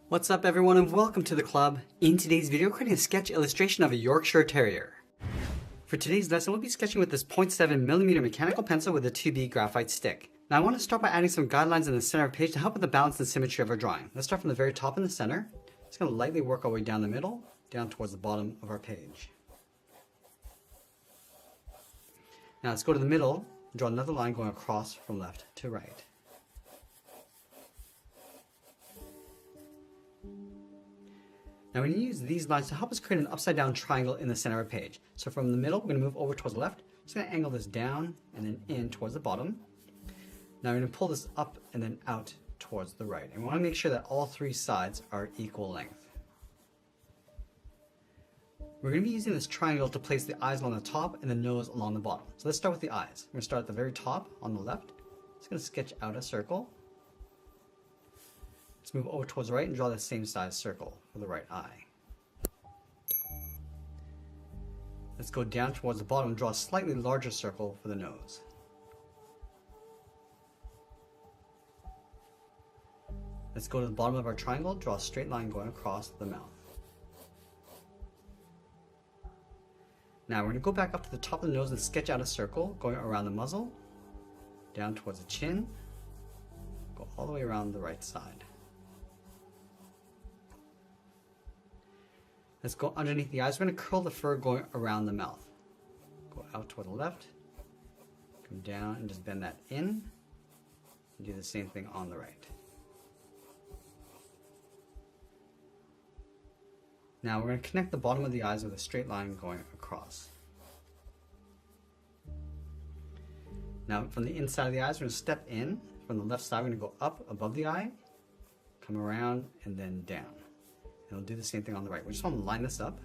What's up everyone and welcome to the club. In today's video, we're creating a sketch illustration of a Yorkshire Terrier. For today's lesson, we'll be sketching with this 0.7mm mechanical pencil with a 2B graphite stick. Now I want to start by adding some guidelines in the center of the page to help with the balance and symmetry of our drawing. Let's start from the very top in the center. Just going to lightly work our way down the middle, down towards the bottom of our page. Now let's go to the middle and draw another line going across from left to right. Now we're going to use these lines to help us create an upside down triangle in the center of our page. So from the middle, we're going to move over towards the left. Just going to angle this down and then in towards the bottom. Now we're going to pull this up and then out towards the right. And we want to make sure that all three sides are equal length. We're going to be using this triangle to place the eyes along the top and the nose along the bottom. So let's start with the eyes. We're going to start at the very top on the left. Just going to sketch out a circle. Let's move over towards the right and draw the same size circle for the right eye. Let's go down towards the bottom and draw a slightly larger circle for the nose. Let's go to the bottom of our triangle, draw a straight line going across the mouth. Now we're going to go back up to the top of the nose and sketch out a circle going around the muzzle, down towards the chin, go all the way around the right side. Let's go underneath the eyes. We're going to curl the fur going around the mouth. Go out toward the left, come down and just bend that in, and do the same thing on the right. Now we're going to connect the bottom of the eyes with a straight line going across. Now from the inside of the eyes, we're going to step in. From the left side, we're going to go up above the eye, come around, and then down. And we'll do the same thing on the right. We just want to line this up,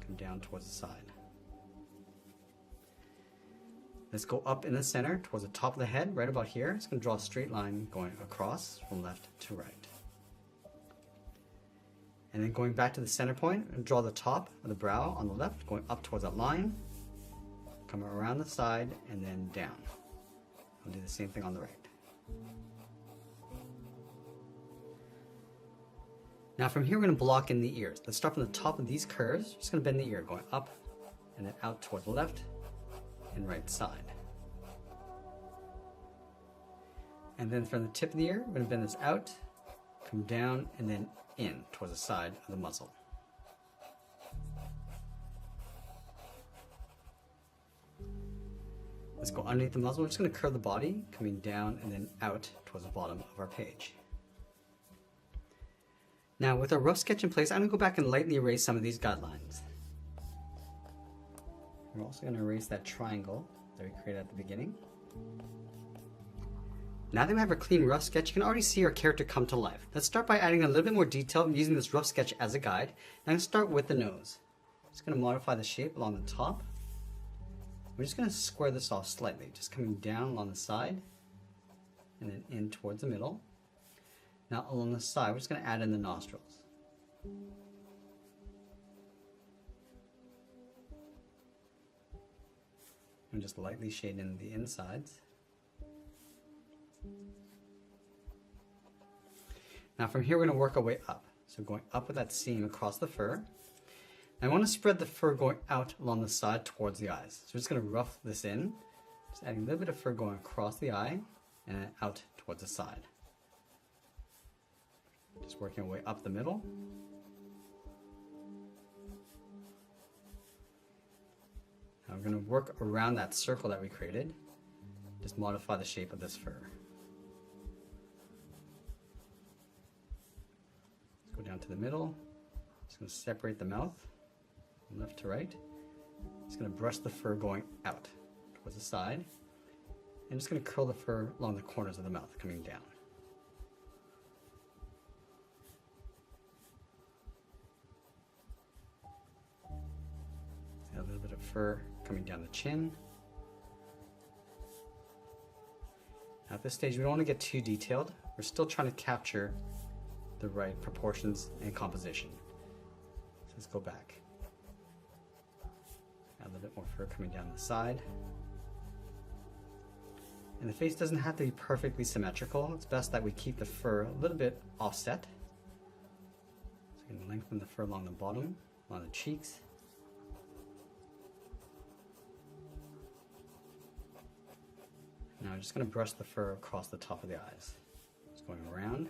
come down towards the side. Let's go up in the center towards the top of the head, right about here. It's going to draw a straight line going across from left to right. And then going back to the center point, and draw the top of the brow on the left, going up towards that line, come around the side, and then down. We'll do the same thing on the right. Now from here, we're going to block in the ears. Let's start from the top of these curves. Just going to bend the ear, going up and then out toward the left and right side. And then from the tip of the ear, we're going to bend this out, come down, and then in towards the side of the muzzle. Let's go underneath the muzzle. We're just going to curve the body, coming down and then out towards the bottom of our page. Now with our rough sketch in place, I'm going to go back and lightly erase some of these guidelines. We're also going to erase that triangle that we created at the beginning. Now that we have our clean rough sketch, you can already see our character come to life. Let's start by adding a little bit more detail using this rough sketch as a guide. I'm going to start with the nose. Just going to modify the shape along the top. We're just going to square this off slightly, just coming down along the side and then in towards the middle. Now along the side, we're just going to add in the nostrils. And just lightly shade in the insides. Now from here, we're going to work our way up. So going up with that seam across the fur. I want to spread the fur going out along the side towards the eyes. So we're just going to rough this in. Just adding a little bit of fur going across the eye and then out towards the side. Just working our way up the middle. Now we're going to work around that circle that we created. Just modify the shape of this fur. Let's go down to the middle. Just going to separate the mouth from left to right. Just going to brush the fur going out towards the side. And just going to curl the fur along the corners of the mouth, coming down. A little bit of fur coming down the chin. At this stage, we don't want to get too detailed. We're still trying to capture the right proportions and composition. So let's go back. Add a little bit more fur coming down the side. And the face doesn't have to be perfectly symmetrical. It's best that we keep the fur a little bit offset. And lengthen the fur along the bottom, along the cheeks. Now I'm just going to brush the fur across the top of the eyes. Just going around.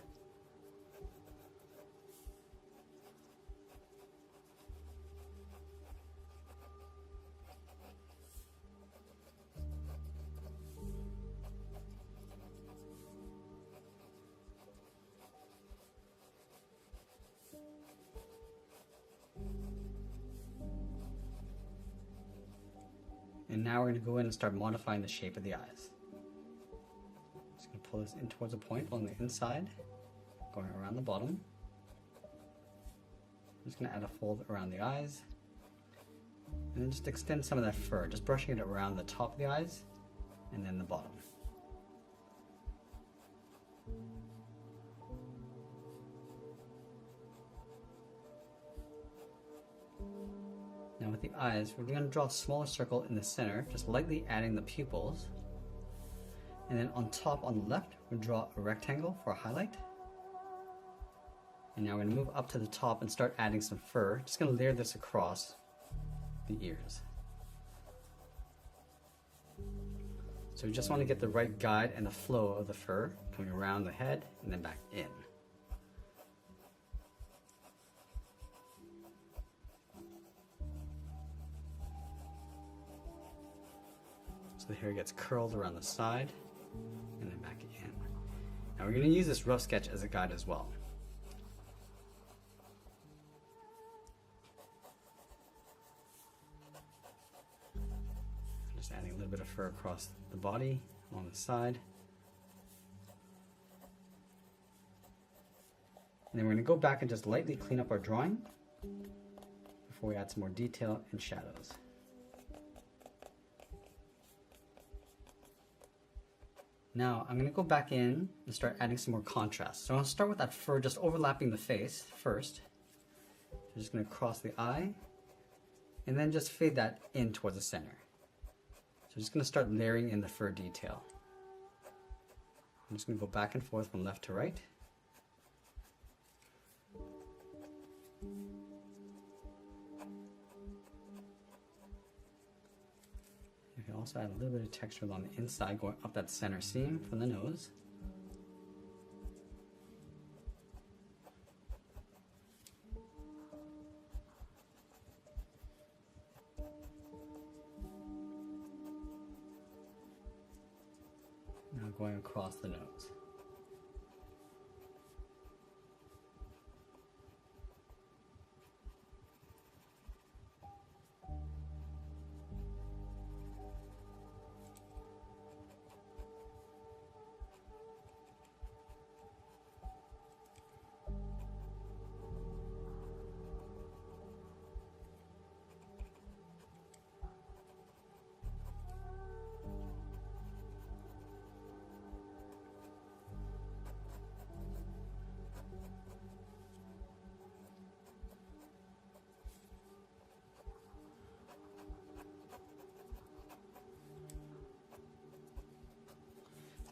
And now we're going to go in and start modifying the shape of the eyes. Just going to pull this in towards a point on the inside, going around the bottom. I'm just going to add a fold around the eyes. And then just extend some of that fur, just brushing it around the top of the eyes and then the bottom. Now with the eyes, we're going to draw a smaller circle in the center, just lightly adding the pupils. And then on top, on the left, we'll draw a rectangle for a highlight. And now we're going to move up to the top and start adding some fur. Just going to layer this across the ears. So we just want to get the right guide and the flow of the fur coming around the head and then back in. The hair gets curled around the side and then back in. Now we're going to use this rough sketch as a guide as well. Just adding a little bit of fur across the body along the side. And then we're going to go back and just lightly clean up our drawing before we add some more detail and shadows. Now I'm going to go back in and start adding some more contrast. So I'll start with that fur just overlapping the face first. I'm just going to cross the eye and then just fade that in towards the center. So I'm just going to start layering in the fur detail. I'm just going to go back and forth from left to right. You can also add a little bit of texture along the inside, going up that center seam from the nose. Now going across the nose.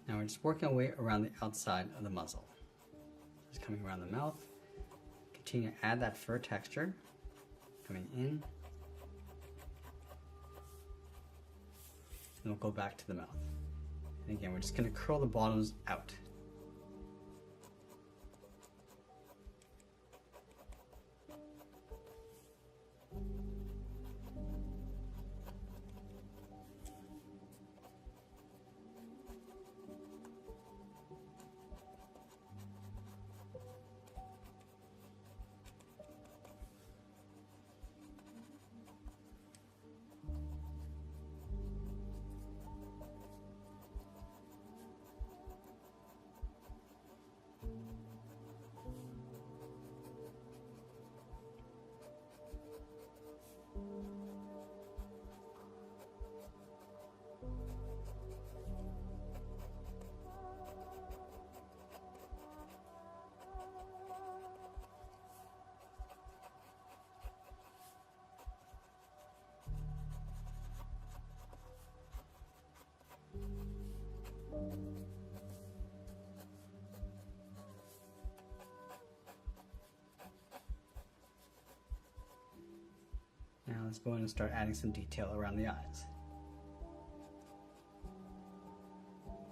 Now we're just working our way around the outside of the muzzle. Just coming around the mouth. Continue to add that fur texture. Coming in. And we'll go back to the mouth. And again, we're just going to curl the bottoms out. let's go in and start adding some detail around the eyes.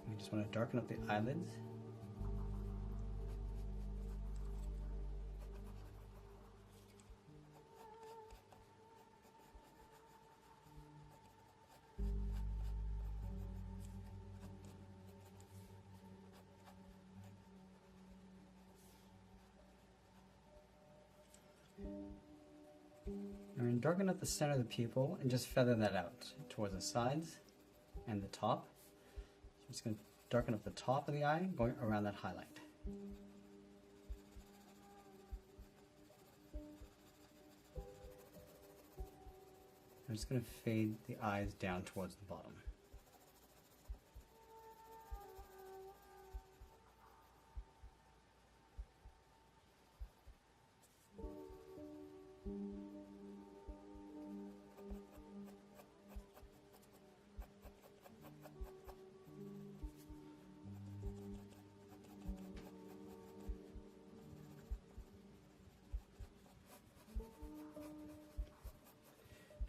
We just want to darken up the eyelids. And darken up the center of the pupil and just feather that out towards the sides and the top. So I'm just going to darken up the top of the eye, going around that highlight. I'm just going to fade the eyes down towards the bottom.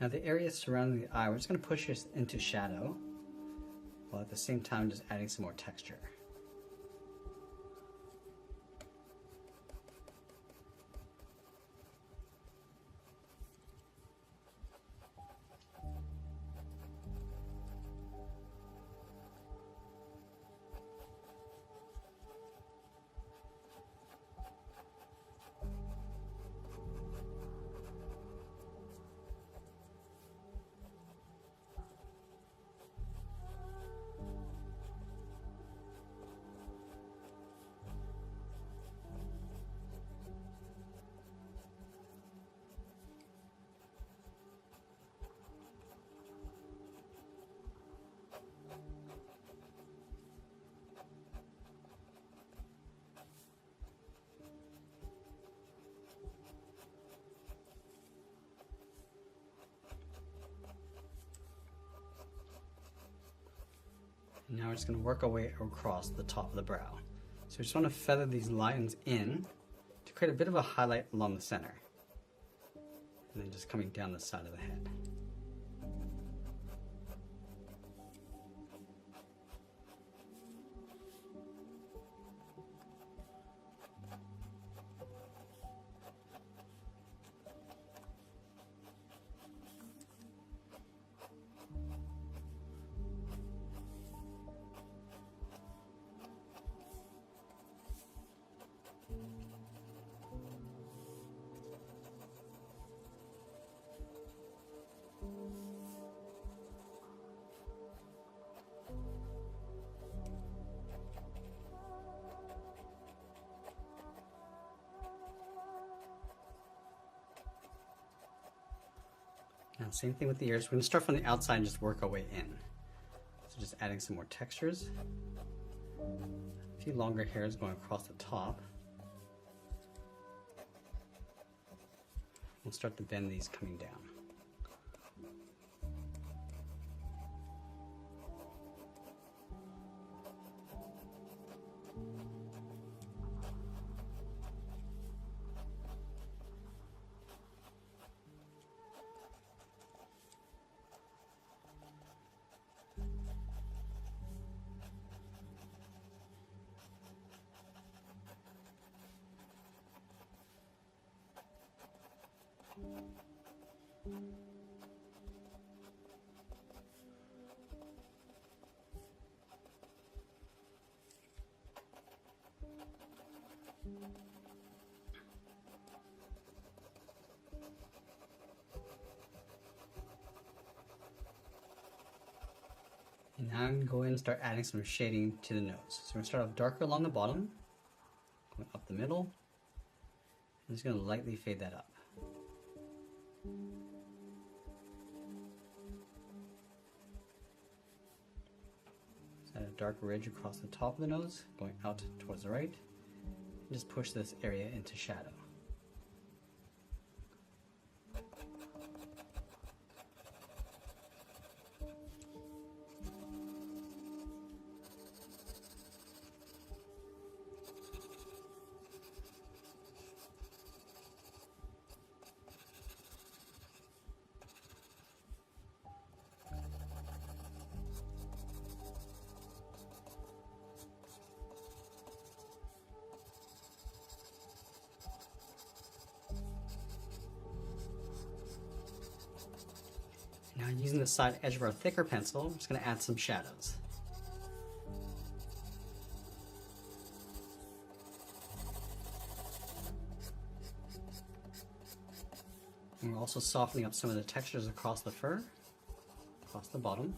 Now the area surrounding the eye, we're just going to push this into shadow, while at the same time just adding some more texture. Now we're just going to work our way across the top of the brow. So we just want to feather these lines in to create a bit of a highlight along the center. And then just coming down the side of the head. Now same thing with the ears. We're going to start from the outside and just work our way in. So just adding some more textures. A few longer hairs going across the top. We'll start to bend these coming down. And now I'm going to go in and start adding some shading to the nose. So we're going to start off darker along the bottom, going up the middle. I'm just going to lightly fade that up. Just add a dark ridge across the top of the nose, going out towards the right. And just push this area into shadow. Now using the side edge of our thicker pencil, I'm just going to add some shadows. And we're also softening up some of the textures across the fur, across the bottom.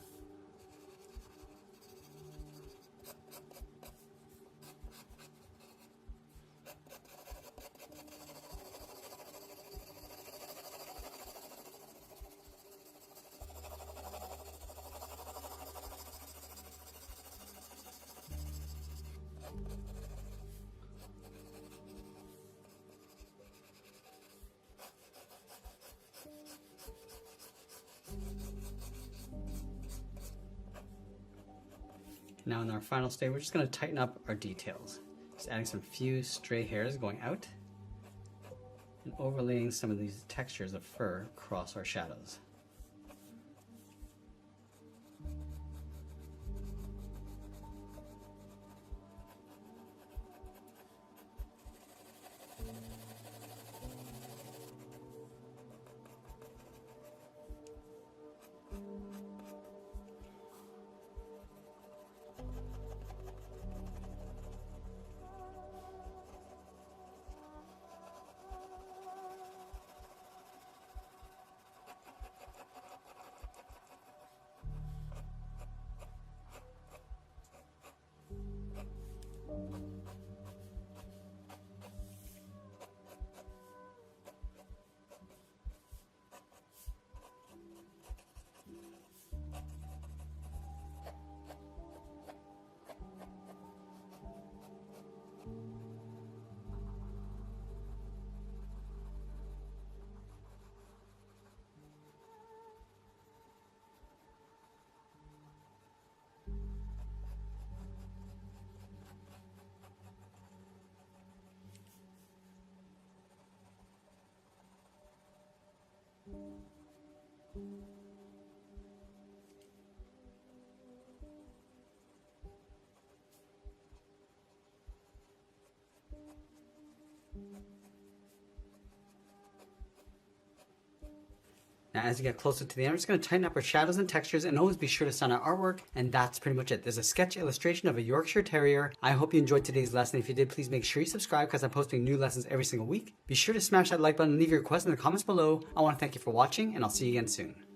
Now in our final stage, we're just going to tighten up our details. Just adding some few stray hairs going out and overlaying some of these textures of fur across our shadows. Now as you get closer to the end, we're just going to tighten up our shadows and textures, and always be sure to sign our artwork, and that's pretty much it. There's a sketch illustration of a Yorkshire Terrier. I hope you enjoyed today's lesson. If you did, please make sure you subscribe because I'm posting new lessons every single week. Be sure to smash that like button and leave your requests in the comments below. I want to thank you for watching, and I'll see you again soon.